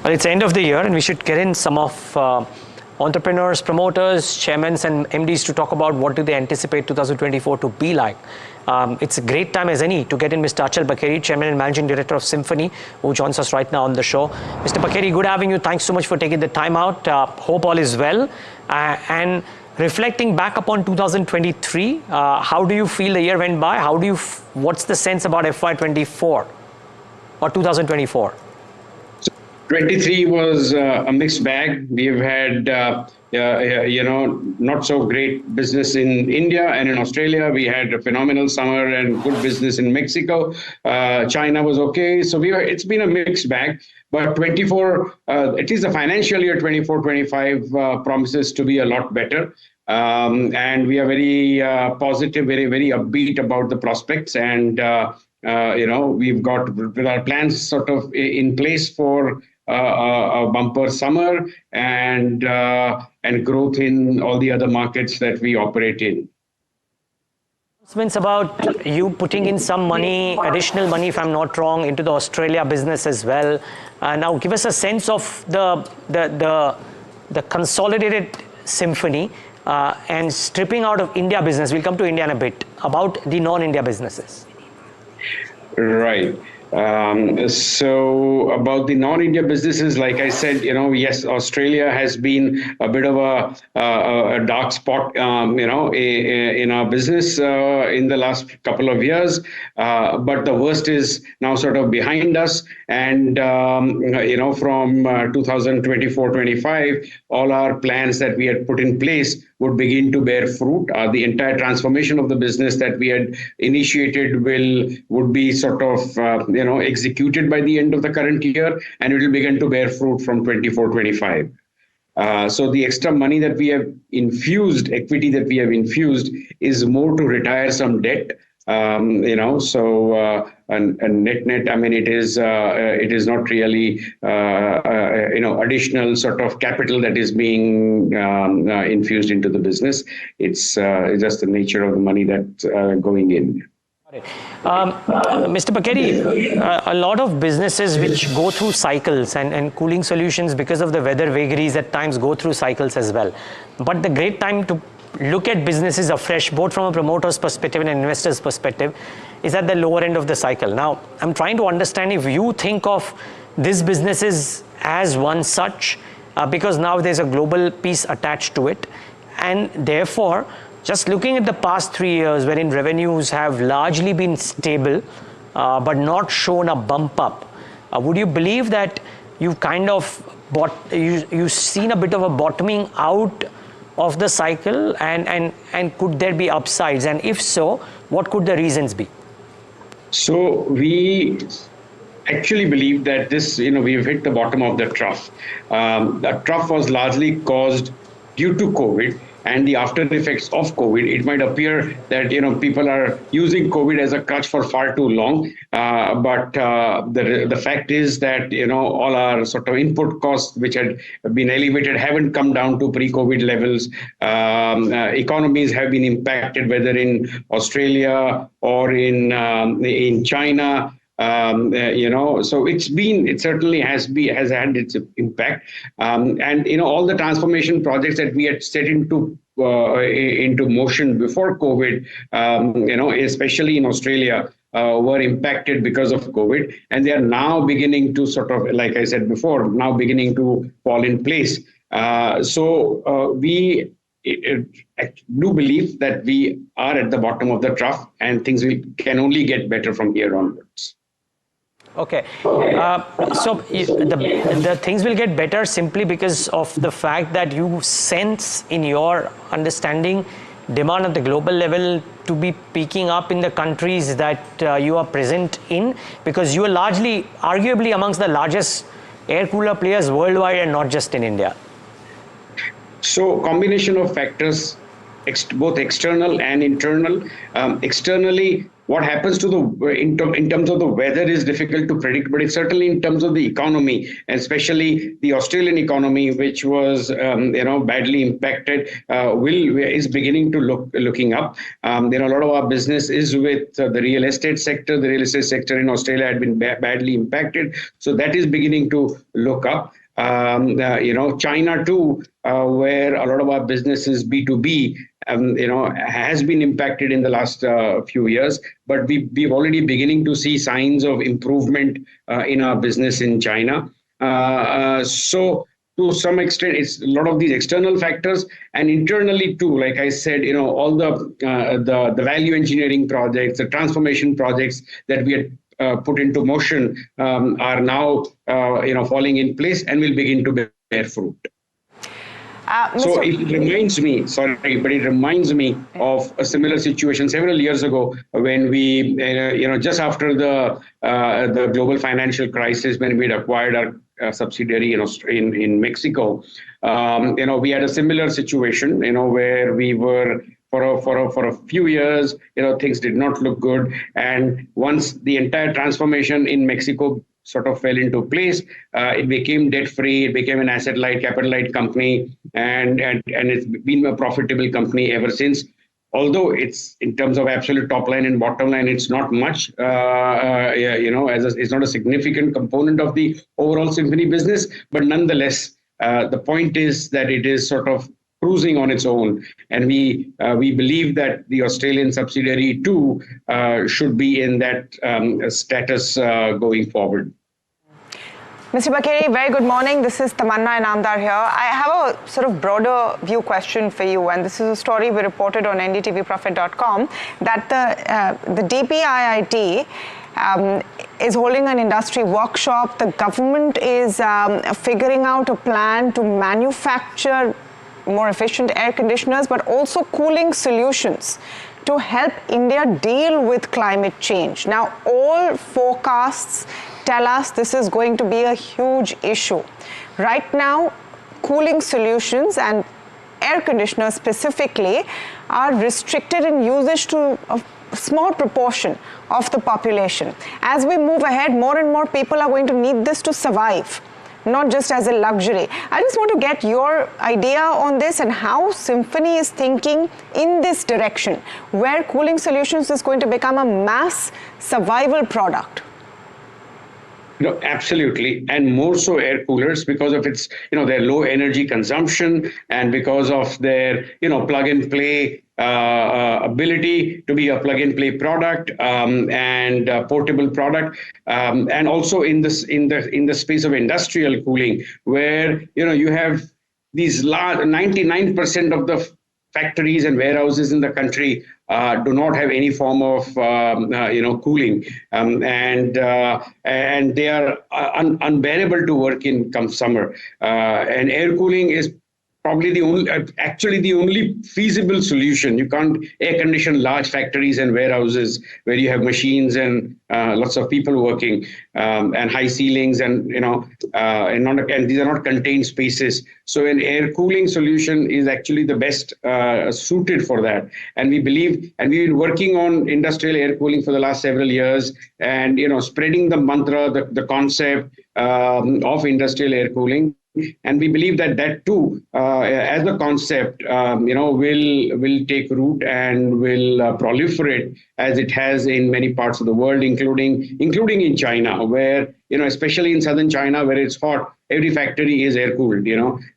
Well, it's the end of the year and we should get in some of entrepreneurs, promoters, chairmen and MDs to talk about what do they anticipate 2024 to be like. It's a great time as any to get in Mr. Achal Bakeri, Chairman and Managing Director of Symphony, who joins us right now on the show. Mr. Bakeri, good having you. Thanks so much for taking the time out. Hope all is well. And reflecting back upon 2023, how do you feel the year went by? What's the sense about FY24 or 2024? 23 was a mixed bag. We've had, not so great business in India and in Australia. We had a phenomenal summer and good business in Mexico. China was okay. So it's been a mixed bag. But 24, at least the financial year 24-25 promises to be a lot better. And we are very positive, very upbeat about the prospects. And, we've got with our plans sort of in place for a bumper summer and growth in all the other markets that we operate in. Announcements about you putting in some money, additional money, if I'm not wrong, into the Australia business as well. Now, give us a sense of the consolidated Symphony and stripping out of India business. We'll come to India in a bit, about the non-India businesses. Right. So about the non-India businesses, like I said, yes, Australia has been a bit of a dark spot, in our business in the last couple of years. But the worst is now sort of behind us. And, from 2024-25, all our plans that we had put in place would begin to bear fruit. The entire transformation of the business that we had initiated would be sort of, executed by the end of the current year, and it will begin to bear fruit from 24-25. So the extra money that we have infused, equity that we have infused, is more to retire some debt. And net, I mean, it is not really, additional sort of capital that is being infused into the business. It's just the nature of the money that's going in. Mr. Bakeri, a lot of businesses which go through cycles and cooling solutions because of the weather vagaries at times go through cycles as well. But the great time to look at businesses afresh, both from a promoter's perspective and an investor's perspective, is at the lower end of the cycle. Now, I'm trying to understand if you think of these businesses as one such, because now there's a global piece attached to it. And therefore, just looking at the past 3 years, wherein revenues have largely been stable, but not shown a bump up, would you believe that you've kind of you've seen a bit of a bottoming out of the cycle, and could there be upsides? And if so, what could the reasons be? So we actually believe that we've hit the bottom of the trough. The trough was largely caused due to COVID and the after effects of COVID. It might appear that people are using COVID as a crutch for far too long, but the fact is that all our sort of input costs, which had been elevated, haven't come down to pre-COVID levels. Economies have been impacted, whether in Australia or in China. So it certainly has had its impact, and all the transformation projects that we had set into motion before COVID, especially in Australia, were impacted because of COVID, and they are now beginning to sort of, like I said before, now beginning to fall in place. So we do believe that we are at the bottom of the trough, and things can only get better from here onwards. Okay, so the things will get better simply because of the fact that you sense, in your understanding, demand at the global level to be peaking up in the countries that you are present in, because you are largely, arguably, amongst the largest air cooler players worldwide and not just in India. So combination of factors. both external and internal. Externally, what happens to in terms of the weather is difficult to predict, but it's certainly in terms of the economy, and especially the Australian economy, which was badly impacted, is beginning to looking up. A lot of our business is with the real estate sector. The real estate sector in Australia had been badly impacted, so that is beginning to look up. China too, where a lot of our business is B2B, has been impacted in the last few years, but we've already beginning to see signs of improvement in our business in China. So to some extent, it's a lot of these external factors, and internally too. Like I said, all the value engineering projects, the transformation projects that we had put into motion are now falling in place and will begin to bear fruit. So it reminds me, sorry, but it reminds me of a similar situation several years ago when we, just after the global financial crisis, when we had acquired our subsidiary in Mexico. We had a similar situation, where we were for a few years, things did not look good, and once the entire transformation in Mexico sort of fell into place, it became debt-free, it became an asset-light, capital-light company, and it's been a profitable company ever since. Although it's in terms of absolute top line and bottom line, it's not much, it's not a significant component of the overall Symphony business, but nonetheless, the point is that it is sort of cruising on its own, and we believe that the Australian subsidiary too should be in that status going forward. Mr. Bakeri, very good morning. This is Tamanna Inamdar here. I have a sort of broader view question for you, and this is a story we reported on NDTVprofit.com that the DPIIT is holding an industry workshop. The government is figuring out a plan to manufacture more efficient air conditioners, but also cooling solutions to help India deal with climate change. Now, all forecasts tell us this is going to be a huge issue. Right now, cooling solutions and air conditioners specifically are restricted in usage to a small proportion of the population. As we move ahead, more and more people are going to need this to survive, not just as a luxury. I just want to get your idea on this and how Symphony is thinking in this direction, where cooling solutions is going to become a mass survival product. Absolutely, and more so air coolers because of its, their low energy consumption, and because of their, plug and play ability to be a plug and play product and portable product, and also in the space of industrial cooling, where you have these large 99% of the factories and warehouses in the country do not have any form of cooling, and they are unbearable to work in come summer. And air cooling is probably the only feasible solution. You can't air condition large factories and warehouses where you have machines and lots of people working, and high ceilings, and and these are not contained spaces. So an air cooling solution is actually the best suited for that. And we believe, and we've been working on industrial air cooling for the last several years, and spreading the mantra, the concept of industrial air cooling. And we believe that too, as a concept, will take root and will proliferate as it has in many parts of the world, including in China, where especially in southern China, where it's hot, every factory is air cooled.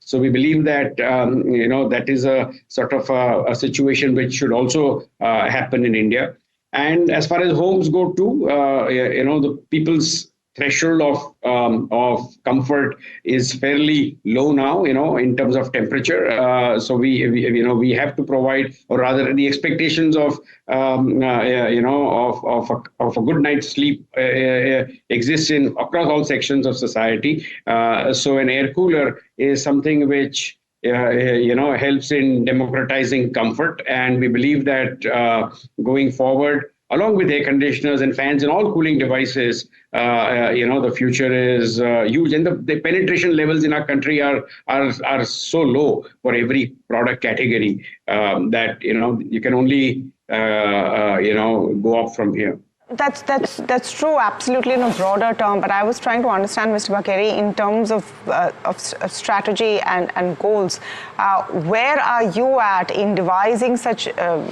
So we believe that that is a sort of a situation which should also happen in India. And as far as homes go too, the people's threshold of comfort is fairly low now, in terms of temperature. So we have to provide, or rather, the expectations of a good night's sleep exists across all sections of society. So an air cooler is something which helps in democratizing comfort, and we believe that going forward, along with air conditioners and fans and all cooling devices, the future is huge, and the penetration levels in our country are so low for every product category that you can only go up from here. That's true, absolutely in a broader term. But I was trying to understand, Mr. Bakeri, in terms of strategy and goals. Where are you at in devising such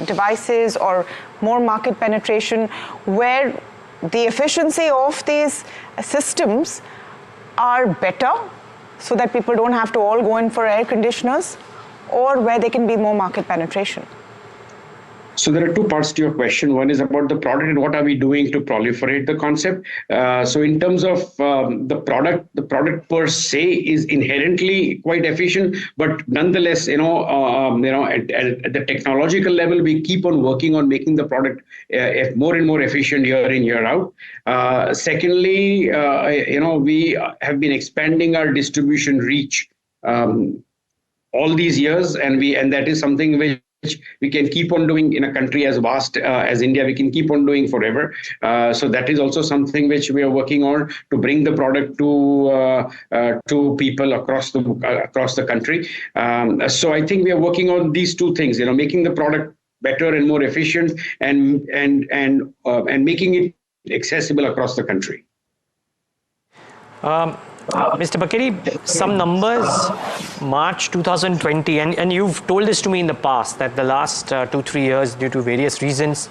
devices or more market penetration, where the efficiency of these systems are better, so that people don't have to all go in for air conditioners, or where there can be more market penetration? So there are two parts to your question. One is about the product and what are we doing to proliferate the concept. So in terms of the product per se is inherently quite efficient, but nonetheless, at the technological level, we keep on working on making the product more and more efficient year in, year out. Secondly, we have been expanding our distribution reach all these years, and that is something which we can keep on doing in a country as vast as India. We can keep on doing forever. So that is also something which we are working on, to bring the product to people across the country. So I think we are working on these two things, making the product better and more efficient, and making it accessible across the country. Mr. Bakeri, some numbers, March 2020, and you've told this to me in the past, that the last 2-3 years, due to various reasons,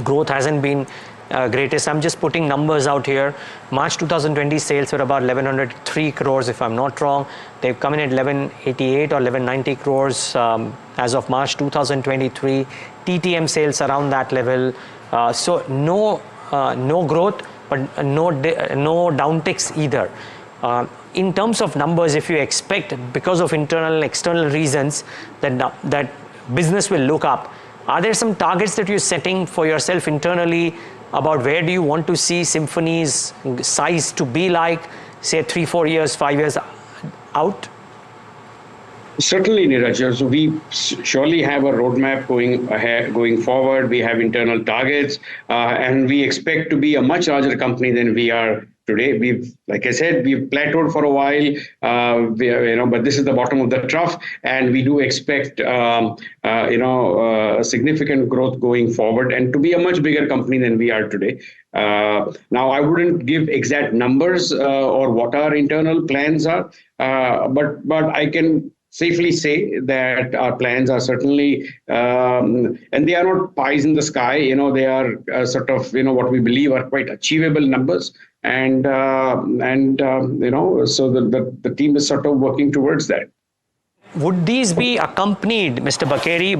growth hasn't been greatest. I'm just putting numbers out here. March 2020 sales were about 1103 crores, if I'm not wrong. They've come in at 1188 or 1190 crores as of March 2023. TTM sales around that level. So no growth, but no downticks either. In terms of numbers, if you expect, because of internal and external reasons, that business will look up, are there some targets that you're setting for yourself internally about where do you want to see Symphony's size to be like, say 3-4 years, 5 years out? Certainly, Neeraj. So we surely have a roadmap going forward. We have internal targets, and we expect to be a much larger company than we are today. Like I said, we've plateaued for a while, but this is the bottom of the trough, and we do expect, significant growth going forward, and to be a much bigger company than we are today. Now, I wouldn't give exact numbers or what our internal plans are, but I can safely say that our plans are certainly, and they are not pies in the sky. They are sort of, what we believe are quite achievable numbers, and so the team is sort of working towards that. Would these be accompanied, Mr. Bakeri,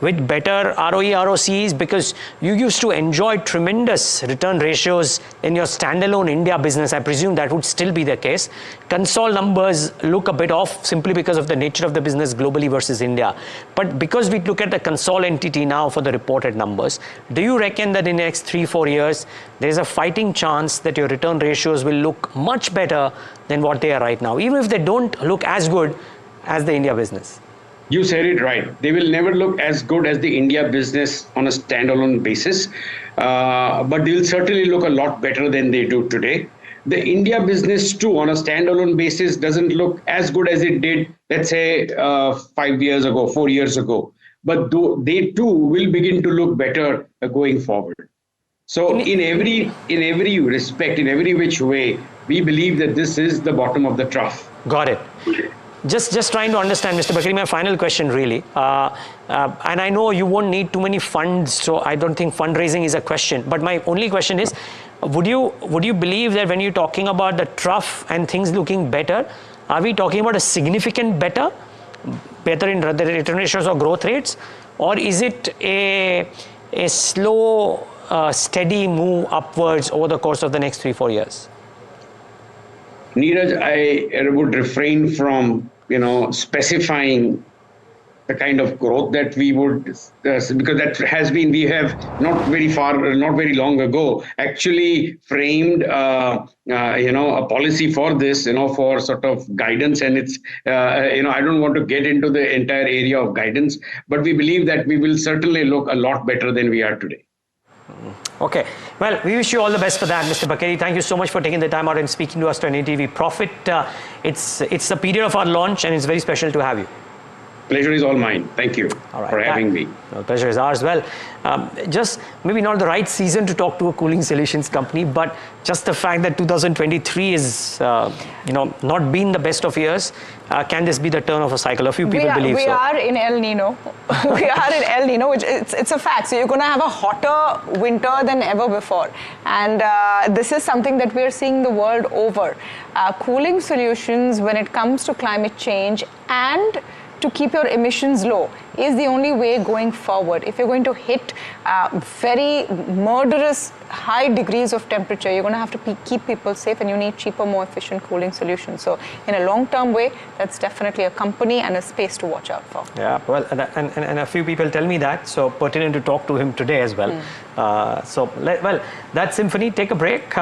with better ROE, ROCs? Because you used to enjoy tremendous return ratios in your standalone India business. I presume that would still be the case. Consol numbers look a bit off simply because of the nature of the business globally versus India. But because we look at the Consol entity now for the reported numbers, do you reckon that in the next 3-4 years, there's a fighting chance that your return ratios will look much better than what they are right now, even if they don't look as good as the India business? You said it right. They will never look as good as the India business on a standalone basis, but they'll certainly look a lot better than they do today. The India business too, on a standalone basis, doesn't look as good as it did, let's say, 5 years ago, 4 years ago. But they too will begin to look better going forward. So in every respect, in every which way, we believe that this is the bottom of the trough. Got it. Just trying to understand, Mr. Bakeri, my final question really, and I know you won't need too many funds, so I don't think fundraising is a question, but my only question is, would you believe that when you're talking about the trough and things looking better, are we talking about a significant better in the return ratios or growth rates, or is it a slow, steady move upwards over the course of the next 3-4 years? Neeraj, I would refrain from specifying the kind of growth that we would, because that has been, we have not very long ago, actually framed a policy for this, for sort of guidance, and it's, I don't want to get into the entire area of guidance, but we believe that we will certainly look a lot better than we are today. Okay. Well, we wish you all the best for that, Mr. Bakeri. Thank you so much for taking the time out and speaking to us to NDTV Profit. It's the period of our launch, and it's very special to have you. Pleasure is all mine. Thank you for having me. No, pleasure is ours. Well, just maybe not the right season to talk to a cooling solutions company, but just the fact that 2023 is, not been the best of years. Can this be the turn of a cycle? A few people believe so. We are in El Nino. We are in El Nino, which it's a fact. So you're going to have a hotter winter than ever before. And this is something that we're seeing the world over. Cooling solutions when it comes to climate change and to keep your emissions low is the only way going forward. If you're going to hit very murderous high degrees of temperature, you're going to have to keep people safe, and you need cheaper, more efficient cooling solutions. So in a long-term way, that's definitely a company and a space to watch out for. Yeah, well, and a few people tell me that, so pertinent to talk to him today as well. Well, that's Symphony. Take a break.